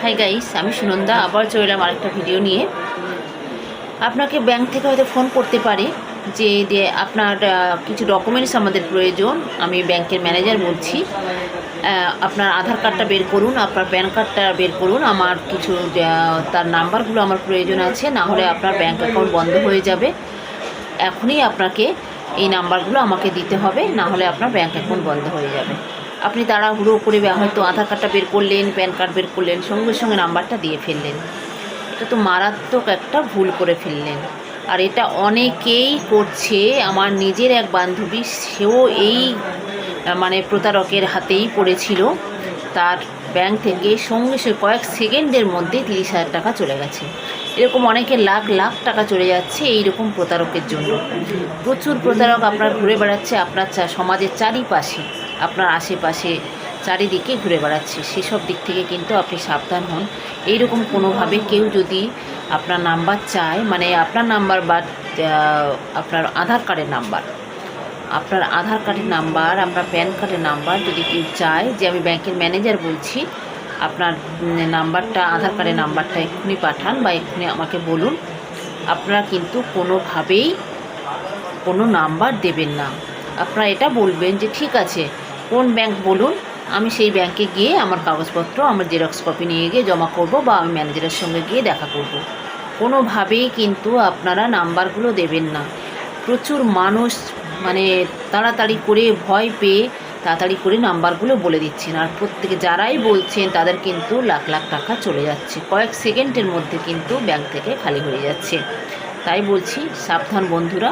Hi guys, আমি সুনন্দা আবার চলে এলাম আরেকটা ভিডিও নিয়ে। আপনাকে ব্যাংক থেকে হয়তো ফোন করতে পারে যে আপনার কিছু ডকুমেন্টস আমাদের প্রয়োজন। আমি ব্যাংকের ম্যানেজার বলছি। আপনার আধার কার্ডটা বের করুন, আপনার প্যান কার্ডটা বের করুন, আমার কিছু তার নাম্বারগুলো আমার প্রয়োজন আছে, না হলে আপনার ব্যাংক অ্যাকাউন্ট বন্ধ হয়ে যাবে। এখনই আপনাকে এই নাম্বারগুলো আমাকে দিতে হবে, না হলে আপনার ব্যাংক অ্যাকাউন্ট বন্ধ হয়ে যাবে। আপনি তাড়াহুড়ো করে হয়তো আধার কার্ডটা বের করলেন, প্যান কার্ড বের করলেন, সঙ্গে সঙ্গে নাম্বারটা দিয়ে ফেললেন। এটা তো মারাত্মক একটা ভুল করে ফেললেন। আর এটা অনেকেই করছে। আমার নিজের এক বান্ধবী, সেও এই প্রতারকের হাতেই পড়েছিল। তার ব্যাংক থেকে সঙ্গে সঙ্গে কয়েক সেকেন্ডের মধ্যে 30,000 টাকা চলে গেছে। এরকম অনেকের লাখ লাখ টাকা চলে যাচ্ছে এইরকম প্রতারকের জন্য। প্রচুর প্রতারক আপনার ঘুরে বেড়াচ্ছে আপনার সমাজের চারিপাশে, আপনার আশেপাশে চারিদিকে ঘুরে বেড়াচ্ছে। সেসব দিক থেকে কিন্তু আপনি সাবধান হন। এইরকম কোনোভাবে কেউ যদি আপনার নাম্বার চায়, আপনার নাম্বার বা আপনার আধার কার্ডের নাম্বার, আপনার আধার কার্ডের নাম্বার, আপনার প্যান কার্ডের নাম্বার যদি কেউ চায় যে আমি ব্যাংকের ম্যানেজার বলছি, আপনার নাম্বারটা, আধার কার্ডের নাম্বারটা এক্ষুনি পাঠান বা এক্ষুনি আমাকে বলুন, আপনারা কিন্তু কোনোভাবেই কোনো নাম্বার দেবেন না। আপনারা এটা বলবেন যে ঠিক আছে, কোন ব্যাংক বলুন, আমি সেই ব্যাংকে গিয়ে আমার কাগজপত্র, আমার জেরক্স কপি নিয়ে গিয়ে জমা করব বা আমি ম্যানেজারের সঙ্গে গিয়ে দেখা করব। কোনোভাবেই কিন্তু আপনারা নাম্বারগুলো দেবেন না। প্রচুর মানুষ তাড়াতাড়ি করে ভয় পেয়ে তাড়াতাড়ি করে নাম্বারগুলো বলে দিচ্ছেন, আর প্রত্যেকে যারাই বলছেন তাদের কিন্তু লাখ লাখ টাকা চলে যাচ্ছে। কয়েক সেকেন্ডের মধ্যে কিন্তু ব্যাংক থেকে খালি হয়ে যাচ্ছে। তাই বলছি, সাবধান বন্ধুরা।